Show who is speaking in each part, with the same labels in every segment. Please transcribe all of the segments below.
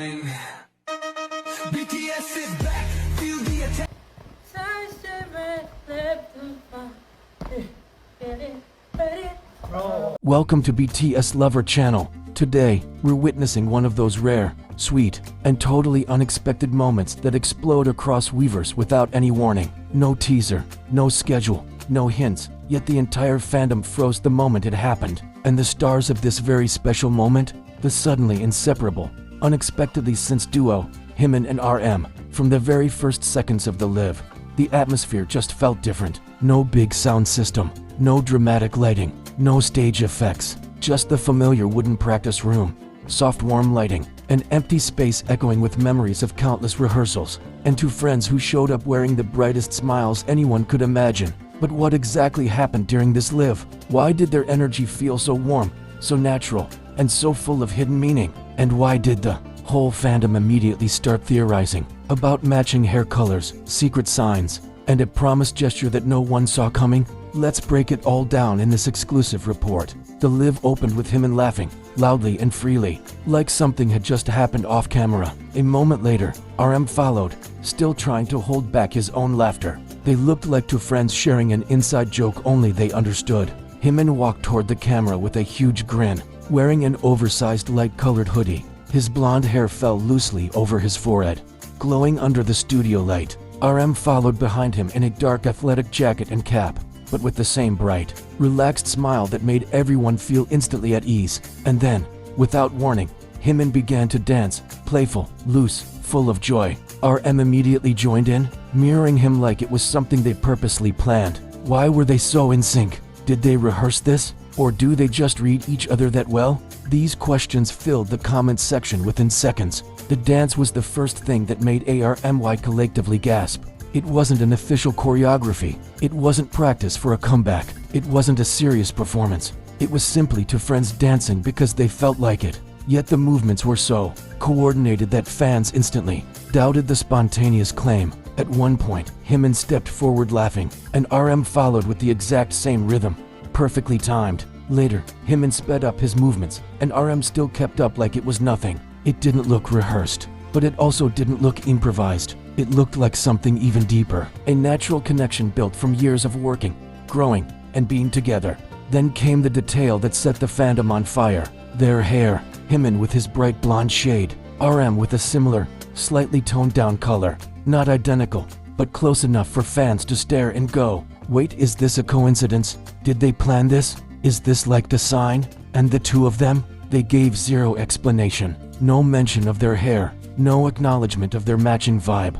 Speaker 1: BTS is back, feel the attack.
Speaker 2: Welcome to BTS Lover Channel. Today, we're witnessing one of those rare, sweet, and totally unexpected moments that explode across Weverse without any warning. No teaser, no schedule, no hints, yet the entire fandom froze the moment it happened. And the stars of this very special moment? The suddenly inseparable, unexpectedly since duo, JIMIN and RM. From the very first seconds of the live, the atmosphere just felt different. No big sound system, no dramatic lighting, no stage effects, just the familiar wooden practice room, soft warm lighting, an empty space echoing with memories of countless rehearsals, and two friends who showed up wearing the brightest smiles anyone could imagine. But what exactly happened during this live? Why did their energy feel so warm, so natural, and so full of hidden meaning? And why did the whole fandom immediately start theorizing about matching hair colors, secret signs, and a promised gesture that no one saw coming? Let's break it all down in this exclusive report. The live opened with JIMIN laughing, loudly and freely, like something had just happened off camera. A moment later, RM followed, still trying to hold back his own laughter. They looked like two friends sharing an inside joke only they understood. JIMIN walked toward the camera with a huge grin, wearing an oversized light-colored hoodie. His blonde hair fell loosely over his forehead, glowing under the studio light. RM followed behind him in a dark athletic jacket and cap, but with the same bright, relaxed smile that made everyone feel instantly at ease. And then, without warning, JIMIN began to dance, playful, loose, full of joy. RM immediately joined in, mirroring him like it was something they purposely planned. Why were they so in sync? Did they rehearse this? Or do they just read each other that well? These questions filled the comments section within seconds. The dance was the first thing that made ARMY collectively gasp. It wasn't an official choreography. It wasn't practice for a comeback. It wasn't a serious performance. It was simply two friends dancing because they felt like it. Yet the movements were so coordinated that fans instantly doubted the spontaneous claim. At one point, JIMIN stepped forward laughing, and RM followed with the exact same rhythm, perfectly timed. Later, JIMIN sped up his movements, and RM still kept up like it was nothing. It didn't look rehearsed, but it also didn't look improvised. It looked like something even deeper, a natural connection built from years of working, growing, and being together. Then came the detail that set the fandom on fire. Their hair, JIMIN with his bright blonde shade, RM with a similar, slightly toned down color. Not identical, but close enough for fans to stare and go, "Wait, is this a coincidence? Did they plan this? Is this like the sign?" And the two of them? They gave zero explanation, no mention of their hair, no acknowledgement of their matching vibe.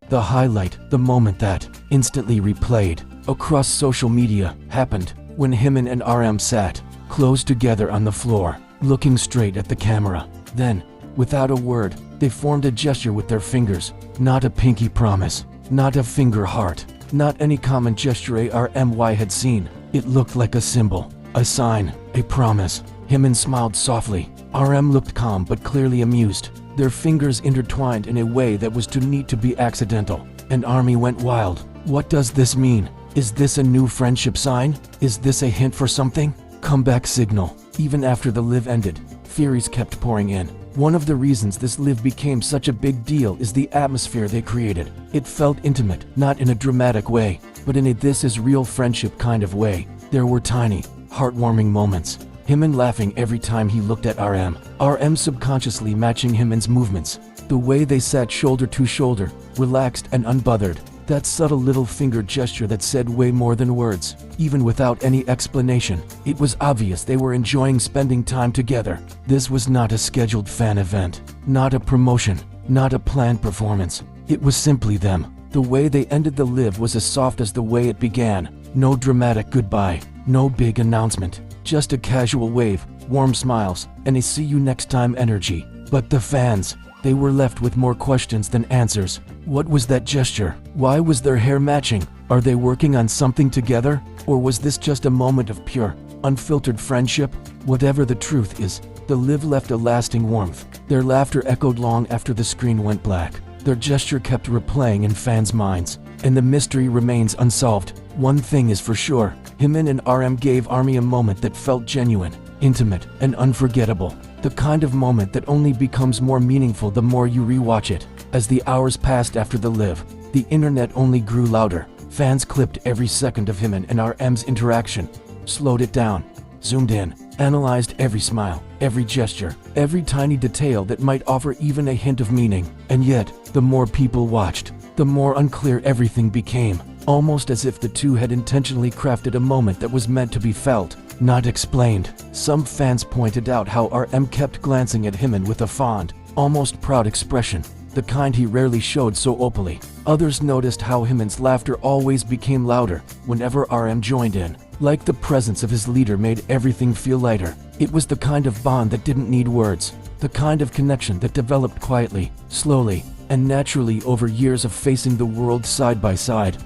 Speaker 2: The highlight, the moment that instantly replayed across social media, happened when JIMIN and RM sat close together on the floor, looking straight at the camera. Then, without a word, they formed a gesture with their fingers. Not a pinky promise, not a finger heart, not any common gesture ARMY had seen. It looked like a symbol, a sign, a promise. JIMIN smiled softly. RM looked calm but clearly amused. Their fingers intertwined in a way that was too neat to be accidental. And ARMY went wild. What does this mean? Is this a new friendship sign? Is this a hint for something? Comeback signal. Even after the live ended, theories kept pouring in. One of the reasons this live became such a big deal is the atmosphere they created. It felt intimate, not in a dramatic way, but in a this is real friendship kind of way. There were tiny, heartwarming moments. JIMIN laughing every time he looked at RM subconsciously matching JIMIN's movements. The way they sat shoulder to shoulder, relaxed and unbothered. That subtle little finger gesture that said way more than words. Even without any explanation, it was obvious they were enjoying spending time together. This was not a scheduled fan event, not a promotion, not a planned performance. It was simply them. The way they ended the live was as soft as the way it began. No dramatic goodbye, no big announcement, just a casual wave, warm smiles, and a see you next time energy. But the fans, they were left with more questions than answers. What was that gesture? Why was their hair matching? Are they working on something together? Or was this just a moment of pure, unfiltered friendship? Whatever the truth is, the live left a lasting warmth. Their laughter echoed long after the screen went black. Their gesture kept replaying in fans' minds, and the mystery remains unsolved. One thing is for sure, JIMIN and RM gave ARMY a moment that felt genuine, intimate, and unforgettable. The kind of moment that only becomes more meaningful the more you rewatch it. As the hours passed after the live, the internet only grew louder. Fans clipped every second of Jimin and RM's interaction, slowed it down, zoomed in, analyzed every smile, every gesture, every tiny detail that might offer even a hint of meaning. And yet, the more people watched, the more unclear everything became, almost as if the two had intentionally crafted a moment that was meant to be felt, not explained. Some fans pointed out how RM kept glancing at Jimin with a fond, almost proud expression, the kind he rarely showed so openly. Others noticed how Jimin's laughter always became louder whenever RM joined in, like the presence of his leader made everything feel lighter. It was the kind of bond that didn't need words, the kind of connection that developed quietly, slowly, and naturally over years of facing the world side by side.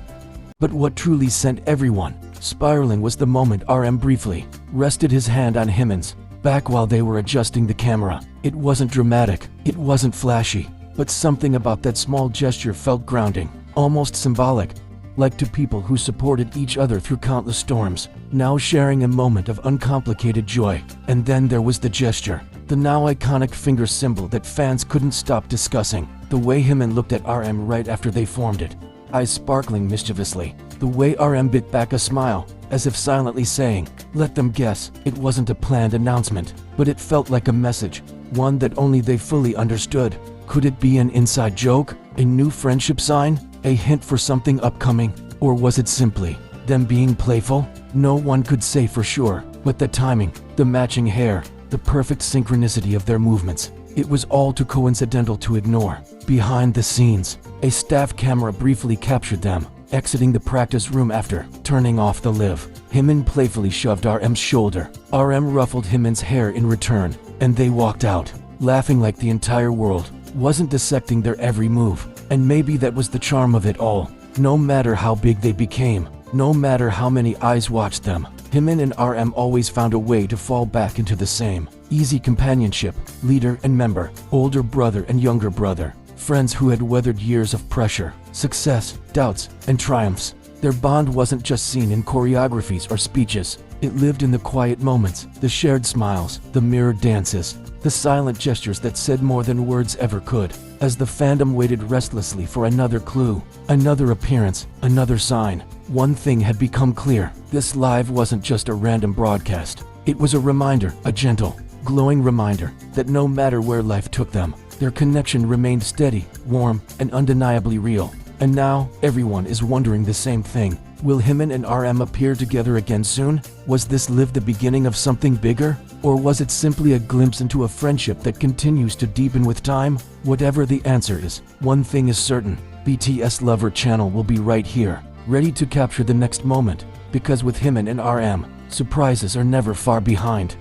Speaker 2: But what truly sent everyone spiraling was the moment RM briefly rested his hand on Jimin's back while they were adjusting the camera. It wasn't dramatic, it wasn't flashy, but something about that small gesture felt grounding, almost symbolic, like to people who supported each other through countless storms, now sharing a moment of uncomplicated joy. And then there was the gesture, the now iconic finger symbol that fans couldn't stop discussing. The way Jimin looked at RM right after they formed it, eyes sparkling mischievously. The way RM bit back a smile, as if silently saying, "Let them guess." It wasn't a planned announcement, but it felt like a message, one that only they fully understood. Could it be an inside joke, a new friendship sign, a hint for something upcoming? Or was it simply them being playful? No one could say for sure, but the timing, the matching hair, the perfect synchronicity of their movements, it was all too coincidental to ignore. Behind the scenes, a staff camera briefly captured them, exiting the practice room after turning off the live. Jimin playfully shoved RM's shoulder. RM ruffled Jimin's hair in return, and they walked out, laughing like the entire world wasn't dissecting their every move. And maybe that was the charm of it all. No matter how big they became, no matter how many eyes watched them, Jimin and RM always found a way to fall back into the same easy companionship, leader and member, older brother and younger brother, friends who had weathered years of pressure, success, doubts, and triumphs. Their bond wasn't just seen in choreographies or speeches. It lived in the quiet moments, the shared smiles, the mirrored dances, the silent gestures that said more than words ever could. As the fandom waited restlessly for another clue, another appearance, another sign, one thing had become clear. This live wasn't just a random broadcast. It was a reminder, a gentle, glowing reminder, that no matter where life took them, their connection remained steady, warm, and undeniably real. And now, everyone is wondering the same thing. Will Jimin and RM appear together again soon? Was this live the beginning of something bigger? Or was it simply a glimpse into a friendship that continues to deepen with time? Whatever the answer is, one thing is certain. BTS Lover channel will be right here, ready to capture the next moment. Because with Jimin and RM, surprises are never far behind.